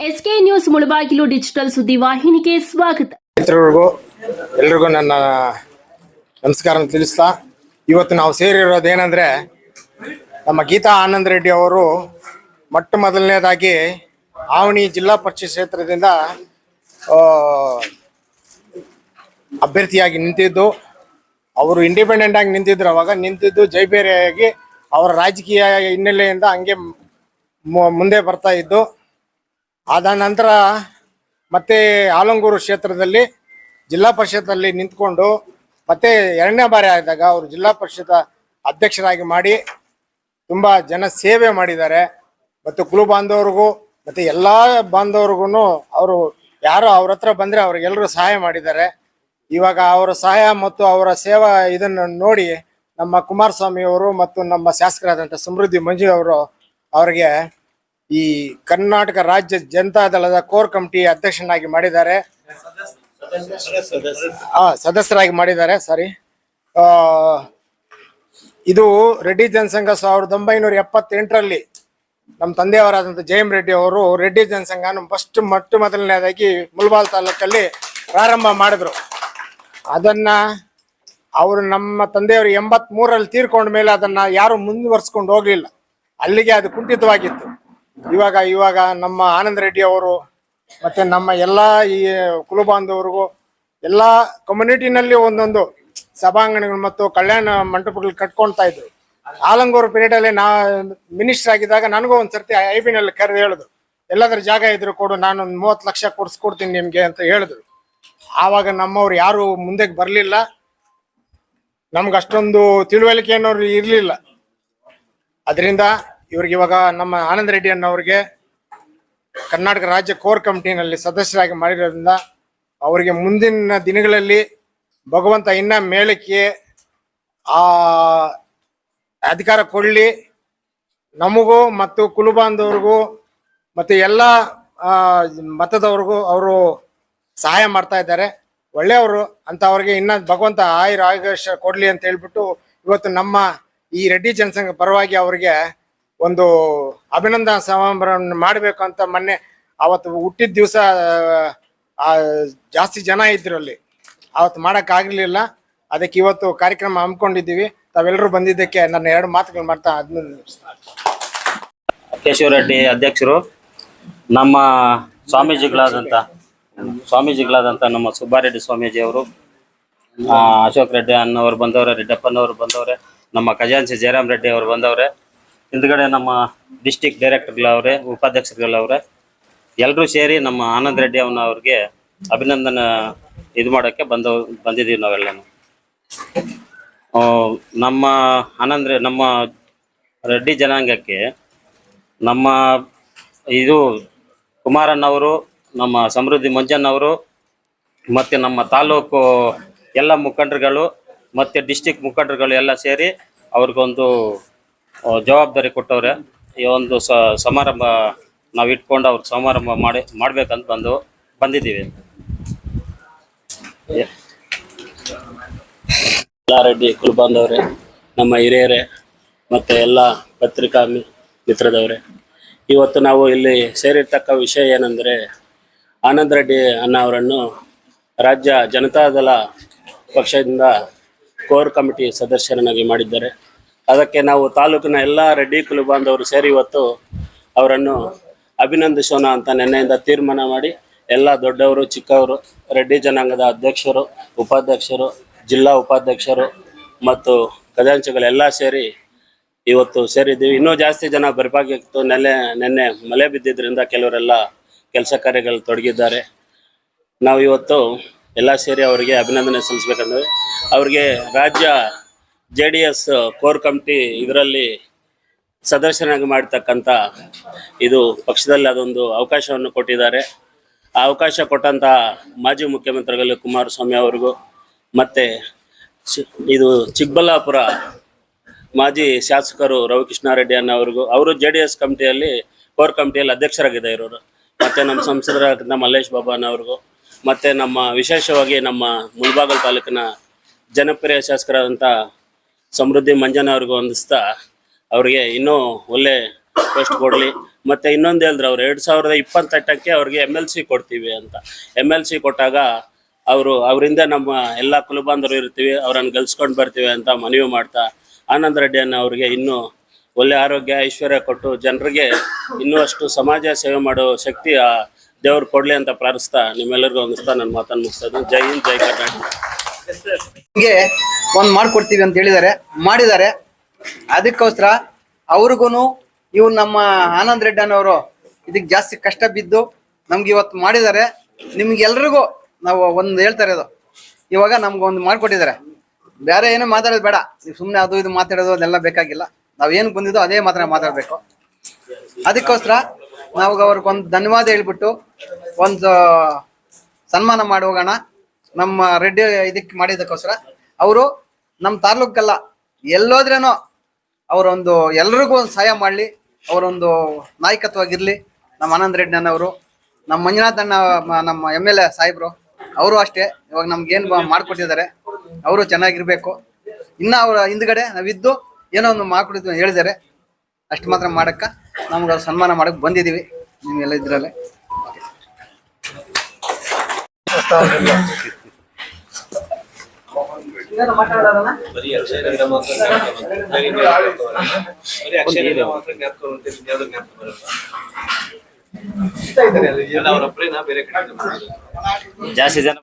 SK news Mulbagal digital ಸುದ್ದಿವಾಹಿನಿಗೆ ಸ್ವಾಗತ. ಎಲ್ರಿಗೂ ನನ್ನ ನಮಸ್ಕಾರ ತಿಳಿಸ್ತಾ, ಇವತ್ತು ನಾವು ಸೇರಿರೋದೇನೆಂದರೆ, ನಮ್ಮ ಗೀತಾ ಆನಂದ್ ರೆಡ್ಡಿ ಅವರು ಮೊಟ್ಟ ಮೊದಲನೇದಾಗಿ ಆವಣಿ ಜಿಲ್ಲಾ ಪರಿಷತ್ ಕ್ಷೇತ್ರದಿಂದ ಅಭ್ಯರ್ಥಿಯಾಗಿ ನಿಂತಿದ್ದು. ಅವರು ಇಂಡಿಪೆಂಡೆಂಟ್ ಆಗಿ ನಿಂತಿದ್ರು. ಅವಾಗ ನಿಂತಿದ್ದು ಜೈಬೇರಿಯಾಗಿ ಅವರ ರಾಜಕೀಯ ಹಿನ್ನೆಲೆಯಿಂದ ಹಂಗೆ ಮುಂದೆ ಬರ್ತಾ ಇದ್ದು. ಆದ ನಂತರ ಮತ್ತೆ ಆಲಂಗೂರು ಕ್ಷೇತ್ರದಲ್ಲಿ ಜಿಲ್ಲಾ ಪರಿಷತ್ತಲ್ಲಿ ನಿಂತ್ಕೊಂಡು ಮತ್ತೆ ಎರಡನೇ ಬಾರಿ ಆದಾಗ ಅವರು ಜಿಲ್ಲಾ ಪರಿಷತ್ ಅಧ್ಯಕ್ಷರಾಗಿ ಮಾಡಿ ತುಂಬ ಜನ ಸೇವೆ ಮಾಡಿದ್ದಾರೆ. ಮತ್ತು ಕುಲು ಬಾಂಧವ್ರಿಗೂ ಮತ್ತು ಎಲ್ಲ ಬಾಂಧವ್ರಿಗೂ ಅವರು ಯಾರು ಅವ್ರ ಹತ್ರ ಬಂದರೆ ಅವ್ರಿಗೆಲ್ಲರೂ ಸಹಾಯ ಮಾಡಿದ್ದಾರೆ. ಇವಾಗ ಅವರ ಸಹಾಯ ಮತ್ತು ಅವರ ಸೇವಾ ಇದನ್ನು ನೋಡಿ ನಮ್ಮ ಕುಮಾರಸ್ವಾಮಿ ಅವರು ಮತ್ತು ನಮ್ಮ ಶಾಸಕರಾದಂಥ ಸಮೃದ್ಧಿ ಮಂಜು ಅವರು ಅವರಿಗೆ ಈ ಕರ್ನಾಟಕ ರಾಜ್ಯ ಜನತಾ ದಳದ ಕೋರ್ ಕಮಿಟಿ ಅಧ್ಯಕ್ಷನಾಗಿ ಮಾಡಿದ್ದಾರೆ, ಸದಸ್ಯರಾಗಿ ಮಾಡಿದ್ದಾರೆ. ಇದು ರೆಡ್ಡಿ ಜನಸಂಘ 1978ರಲ್ಲಿ ನಮ್ಮ ತಂದೆಯವರಾದಂಥ ಜಯಂ ರೆಡ್ಡಿ ಅವರು ರೆಡ್ಡಿ ಜನಸಂಘನ ಮೊಟ್ಟ ಮೊದಲನೇದಾಗಿ ಮುಳಬಾಲ್ ತಾಲೂಕಲ್ಲಿ ಪ್ರಾರಂಭ ಮಾಡಿದ್ರು. ಅದನ್ನ ಅವರು ನಮ್ಮ ತಂದೆಯವರು 83ರಲ್ಲಿ ತೀರ್ಕೊಂಡ ಮೇಲೆ ಅದನ್ನ ಯಾರು ಮುಂದುವರ್ಸ್ಕೊಂಡು ಹೋಗ್ಲಿಲ್ಲ, ಅಲ್ಲಿಗೆ ಅದು ಕುಂಠಿತವಾಗಿತ್ತು. ಇವಾಗ ನಮ್ಮ ಆನಂದ್ ರೆಡ್ಡಿ ಅವರು ಮತ್ತೆ ನಮ್ಮ ಎಲ್ಲ ಈ ಕುಲಬಾಂಧವರಿಗೂ ಎಲ್ಲ ಕಮ್ಯುನಿಟಿನಲ್ಲಿ ಒಂದೊಂದು ಸಭಾಂಗಣಗಳು ಮತ್ತು ಕಲ್ಯಾಣ ಮಂಟಪಗಳು ಕಟ್ಕೊಳ್ತಾ ಇದ್ರು. ಆಲಂಗೂರು ಪೀರಿಯಡಲ್ಲಿ ಮಿನಿಸ್ಟರ್ ಆಗಿದ್ದಾಗ ನನಗೂ ಒಂದ್ಸರ್ತಿ ಐಬಿನಲ್ಲಿ ಕರೆದು ಹೇಳಿದ್ರು, ಎಲ್ಲಾದ್ರೂ ಜಾಗ ಇದ್ರು ಕೊಡು, ನಾನು 30 ಲಕ್ಷ ಕೊಡ್ಸ್ಕೊಡ್ತೀನಿ ನಿಮ್ಗೆ ಅಂತ ಹೇಳಿದ್ರು. ಆವಾಗ ನಮ್ಮವ್ರು ಯಾರು ಮುಂದೆ ಬರಲಿಲ್ಲ, ನಮ್ಗೆ ಅಷ್ಟೊಂದು ತಿಳುವಳಿಕೆ ಅನ್ನೋರು ಇರಲಿಲ್ಲ. ಅದರಿಂದ ಇವ್ರಿಗೆ ಇವಾಗ ನಮ್ಮ ಆನಂದ್ ರೆಡ್ಡಿ ಅನ್ನೋರಿಗೆ ಕರ್ನಾಟಕ ರಾಜ್ಯ ಕೋರ್ ಕಮಿಟಿನಲ್ಲಿ ಸದಸ್ಯರಾಗಿ ಮಾಡಿರೋದ್ರಿಂದ ಅವರಿಗೆ ಮುಂದಿನ ದಿನಗಳಲ್ಲಿ ಭಗವಂತ ಇನ್ನ ಮೇಲಕ್ಕೆ ಆ ಅಧಿಕಾರ ಕೊಡಲಿ. ನಮಗೂ ಮತ್ತು ಕುಲುಬಾಂಧವ್ರಿಗೂ ಮತ್ತು ಎಲ್ಲ ಮತದವ್ರಿಗೂ ಅವರು ಸಹಾಯ ಮಾಡ್ತಾ ಇದ್ದಾರೆ, ಒಳ್ಳೆಯವರು ಅಂತ. ಅವ್ರಿಗೆ ಇನ್ನ ಭಗವಂತ ಆಯುಷ ಕೊಡ್ಲಿ ಅಂತ ಹೇಳ್ಬಿಟ್ಟು ಇವತ್ತು ನಮ್ಮ ಈ ರೆಡ್ಡಿ ಜನಸಂಘ ಪರವಾಗಿ ಅವರಿಗೆ ಒಂದು ಅಭಿನಂದನಾ ಸಮಾರಂಭವನ್ನು ಮಾಡಬೇಕು ಅಂತ ಮೊನ್ನೆ ಅವತ್ತು ಹುಟ್ಟಿದ ದಿವಸ ಜಾಸ್ತಿ ಜನ ಇದ್ರು ಅಲ್ಲಿ, ಅವತ್ತು ಮಾಡೋಕ್ಕಾಗಲಿಲ್ಲ. ಅದಕ್ಕೆ ಇವತ್ತು ಕಾರ್ಯಕ್ರಮ ಹಮ್ಮಿಕೊಂಡಿದ್ದೀವಿ. ತಾವೆಲ್ಲರೂ ಬಂದಿದ್ದಕ್ಕೆ ನನ್ನ 2 ಮಾತುಗಳು ಮಾಡ್ತಾ ಕೇಶವರೆಡ್ಡಿ ಅಧ್ಯಕ್ಷರು, ನಮ್ಮ ಸ್ವಾಮೀಜಿಗಳಾದಂಥ ನಮ್ಮ ಸುಬ್ಬಾರೆಡ್ಡಿ ಸ್ವಾಮೀಜಿಯವರು, ಅಶೋಕ್ ರೆಡ್ಡಿ ಅನ್ನೋರು ಬಂದವ್ರೆ, ರೆಡ್ಡಪ್ಪನವರು ಬಂದವ್ರೆ, ನಮ್ಮ ಖಜಾನ್ಸಿ ಜಯರಾಮ್ ರೆಡ್ಡಿ ಅವರು ಬಂದವ್ರೆ, ಹಿಂದ್ಗಡೆ ನಮ್ಮ ಡಿಸ್ಟಿಕ್ ಡೈರೆಕ್ಟರ್ಗಳವ್ರೆ, ಉಪಾಧ್ಯಕ್ಷರುಗಳವ್ರೆ, ಎಲ್ಲರೂ ಸೇರಿ ನಮ್ಮ ಆನಂದ್ ರೆಡ್ಡಿ ಅವ್ರಿಗೆ ಅಭಿನಂದನೆ ಇದು ಮಾಡೋಕ್ಕೆ ಬಂದಿದ್ದೀವಿ ನಾವೆಲ್ಲನೂ. ನಮ್ಮ ರೆಡ್ಡಿ ಜನಾಂಗಕ್ಕೆ ನಮ್ಮ ಇದು ಕುಮಾರಣ್ಣವರು, ನಮ್ಮ ಸಮೃದ್ಧಿ ಮಂಜಣ್ಣವರು ಮತ್ತು ನಮ್ಮ ತಾಲೂಕು ಎಲ್ಲ ಮುಖಂಡರುಗಳು ಮತ್ತು ಡಿಸ್ಟಿಕ್ ಮುಖಂಡರುಗಳು ಎಲ್ಲ ಸೇರಿ ಅವ್ರಿಗೊಂದು ಜವಾಬ್ದಾರಿ ಕೊಟ್ಟವ್ರೆ. ಈ ಒಂದು ಸಮಾರಂಭ ನಾವು ಇಟ್ಕೊಂಡು ಅವ್ರಿಗೆ ಸಮಾರಂಭ ಮಾಡ್ಬೇಕಂತ ಬಂದಿದ್ದೀವಿ. ರೆಡ್ಡಿ ಕುಲಬಾಂಧವ್ರೆ, ನಮ್ಮ ಹಿರಿಯರೇ ಮತ್ತು ಎಲ್ಲ ಪತ್ರಿಕಾ ಮಿತ್ರದವರೇ, ಇವತ್ತು ನಾವು ಇಲ್ಲಿ ಸೇರಿರ್ತಕ್ಕ ವಿಷಯ ಏನೆಂದರೆ, ಆನಂದ್ ರೆಡ್ಡಿ ಅಣ್ಣ ಅವರನ್ನು ರಾಜ್ಯ ಜನತಾದಳ ಪಕ್ಷದಿಂದ ಕೋರ್ ಕಮಿಟಿ ಸದಸ್ಯರನ್ನಾಗಿ ಮಾಡಿದ್ದಾರೆ. ಅದಕ್ಕೆ ನಾವು ತಾಲೂಕಿನ ಎಲ್ಲ ರೆಡ್ಡಿ ಕುಲಬಾಂಧವರು ಸೇರಿ ಇವತ್ತು ಅವರನ್ನು ಅಭಿನಂದಿಸೋಣ ಅಂತ ನಿನ್ನೆಯಿಂದ ತೀರ್ಮಾನ ಮಾಡಿ ಎಲ್ಲ ದೊಡ್ಡವರು ಚಿಕ್ಕವರು ರೆಡ್ಡಿ ಜನಾಂಗದ ಅಧ್ಯಕ್ಷರು, ಉಪಾಧ್ಯಕ್ಷರು, ಜಿಲ್ಲಾ ಉಪಾಧ್ಯಕ್ಷರು ಮತ್ತು ಖಜಾಂಚಿಗಳೆಲ್ಲ ಸೇರಿ ಇವತ್ತು ಸೇರಿದ್ದೀವಿ. ಇನ್ನೂ ಜಾಸ್ತಿ ಜನ ಬರಬೇಕಾಗಿತ್ತು. ನೆನ್ನೆ ಮಳೆ ಬಿದ್ದಿದ್ದರಿಂದ ಕೆಲವರೆಲ್ಲ ಕೆಲಸ ಕಾರ್ಯಗಳು ತೊಡಗಿದ್ದಾರೆ. ನಾವು ಇವತ್ತು ಎಲ್ಲ ಸೇರಿ ಅವರಿಗೆ ಅಭಿನಂದನೆ ಸಲ್ಲಿಸ್ಬೇಕಂದ್ರೆ, ಅವ್ರಿಗೆ ರಾಜ್ಯ JDS ಕೋರ್ ಕಮಿಟಿ ಇದರಲ್ಲಿ ಸದಸ್ಯನಾಗಿ ಮಾಡ್ತಕ್ಕಂಥ ಇದು ಪಕ್ಷದಲ್ಲಿ ಅದೊಂದು ಅವಕಾಶವನ್ನು ಕೊಟ್ಟಿದ್ದಾರೆ. ಆ ಅವಕಾಶ ಕೊಟ್ಟಂಥ ಮಾಜಿ ಮುಖ್ಯಮಂತ್ರಿಗಳು ಕುಮಾರಸ್ವಾಮಿ ಅವ್ರಿಗೂ ಮತ್ತು ಇದು ಚಿಕ್ಕಬಳ್ಳಾಪುರ ಮಾಜಿ ಶಾಸಕರು ರವಿಕೃಷ್ಣಾರೆಡ್ಡಿ ಅನ್ನೋವ್ರಿಗೂ, ಅವರು JDS ಕಮಿಟಿಯಲ್ಲಿ ಕೋರ್ ಕಮಿಟಿಯಲ್ಲಿ ಅಧ್ಯಕ್ಷರಾಗಿದೆ ಇರೋರು, ಮತ್ತು ನಮ್ಮ ಸಂಸದರಾದ ಮಲ್ಲೇಶ್ ಬಾಬಾ ಅನ್ನೋವ್ರಿಗೂ, ಮತ್ತು ನಮ್ಮ ವಿಶೇಷವಾಗಿ ನಮ್ಮ ಮುಳಬಾಗಿಲು ತಾಲೂಕಿನ ಜನಪ್ರಿಯ ಶಾಸಕರಾದಂಥ ಸಮೃದ್ಧಿ ಮಂಜಣ್ಣ ಅವ್ರಿಗೂ ಹೊಂದಿಸ್ತಾ ಅವರಿಗೆ ಇನ್ನೂ ಒಳ್ಳೆ ಪೋಸ್ಟ್ ಕೊಡಲಿ, ಮತ್ತೆ ಇನ್ನೊಂದು ಹೇಳಿದ್ರು ಅವ್ರು 2028ಕ್ಕೆ ಅವ್ರಿಗೆ MLC ಕೊಡ್ತೀವಿ ಅಂತ. MLC ಕೊಟ್ಟಾಗ ಅವರಿಂದ ನಮ್ಮ ಎಲ್ಲ ಕುಲಬಾಂಧವರು ಇರ್ತೀವಿ, ಅವ್ರನ್ನ ಗೆಲ್ಸ್ಕೊಂಡು ಬರ್ತೀವಿ ಅಂತ ಮನವಿ ಮಾಡ್ತಾ ಆನಂದ್ ರೆಡ್ಡಿ ಅನ್ನ ಅವ್ರಿಗೆ ಇನ್ನೂ ಒಳ್ಳೆ ಆರೋಗ್ಯ ಐಶ್ವರ್ಯ ಕೊಟ್ಟು ಜನರಿಗೆ ಇನ್ನೂ ಅಷ್ಟು ಸಮಾಜ ಸೇವೆ ಮಾಡೋ ಶಕ್ತಿ ಆ ದೇವ್ರು ಕೊಡ್ಲಿ ಅಂತ ಪ್ರಾರ್ಥಿಸ್ತಾ ನಿಮ್ಮೆಲ್ಲರಿಗೂ ಹೊಂದಿಸ್ತಾ ನನ್ನ ಮಾತನ್ನು ಮುಗಿಸ್ತೇನೆ. ಜೈ ಹಿಂದ್, ಜೈ ಕರ್ನಾಟಕ. ನಿಮಗೆ ಒಂದು ಮಾಡ್ಕೊಡ್ತೀವಿ ಅಂತ ಮಾಡಿದ್ದಾರೆ. ಅದಕ್ಕೋಸ್ಕರ ಅವ್ರಿಗೂ ಇವು ನಮ್ಮ ಆನಂದ್ ರೆಡ್ಡಿ ಅನ್ನೋರು ಇದಕ್ಕೆ ಜಾಸ್ತಿ ಕಷ್ಟ ಬಿದ್ದು ನಮ್ಗೆ ಇವತ್ತು ಮಾಡಿದ್ದಾರೆ. ನಿಮ್ಗೆಲ್ರಿಗೂ ನಾವು ಒಂದು ಹೇಳ್ತಾ ಇರೋದು, ಇವಾಗ ನಮ್ಗೆ ಒಂದು ಮಾಡ್ಕೊಟ್ಟಿದ್ದಾರೆ. ಬೇರೆ ಏನೂ ಮಾತಾಡೋದು ಬೇಡ, ನೀವು ಸುಮ್ಮನೆ ಅದು ಇದು ಮಾತಾಡೋದು ಅದೆಲ್ಲ ಬೇಕಾಗಿಲ್ಲ. ನಾವೇನು ಬಂದಿದ್ದೋ ಅದೇ ಮಾತಾಡಬೇಕು. ಅದಕ್ಕೋಸ್ಕರ ನಾವು ಅವ್ರಿಗೊಂದು ಧನ್ಯವಾದ ಹೇಳ್ಬಿಟ್ಟು ಒಂದು ಸನ್ಮಾನ ಮಾಡಿ ಹೋಗೋಣ. ನಮ್ಮ ರೆಡ್ಡಿ ಇದಕ್ಕೆ ಮಾಡಿದ್ದಕ್ಕೋಸ್ಕರ ಅವರು ನಮ್ಮ ತಾಲೂಕಲ್ಲ ಎಲ್ಲೋದ್ರೇನೋ ಅವರೊಂದು ಎಲ್ರಿಗೂ ಒಂದು ಸಹಾಯ ಮಾಡಲಿ, ಅವರೊಂದು ನಾಯಕತ್ವವಾಗಿರಲಿ. ನಮ್ಮ ಆನಂದ್ ರೆಡ್ಡಿ ಅನ್ನೋರು, ನಮ್ಮ ಮಂಜುನಾಥ್ ಅಣ್ಣ, ನಮ್ಮ MLA ಸಾಹೇಬ್ರು, ಅವರು ಅಷ್ಟೇ ಇವಾಗ ನಮ್ಗೇನು ಮಾಡಿಕೊಟ್ಟಿದ್ದಾರೆ. ಅವರು ಚೆನ್ನಾಗಿರ್ಬೇಕು. ಇನ್ನು ಅವರ ಹಿಂದ್ಗಡೆ ನಾವಿದ್ದು ಏನೋ ಒಂದು ಮಾಡ್ಕೊಟ್ಟಿದ್ವಿ ಹೇಳಿದ್ದಾರೆ. ಅಷ್ಟು ಮಾತ್ರ ಮಾಡಕ್ಕ ನಮ್ಗೆ ಸನ್ಮಾನ ಮಾಡಕ್ಕೆ ಬಂದಿದ್ದೀವಿ ನಿಮ್ಗೆಲ್ಲ ಇದ್ರಲ್ಲೇ. ಜಾಸ್ತಿ ಜನ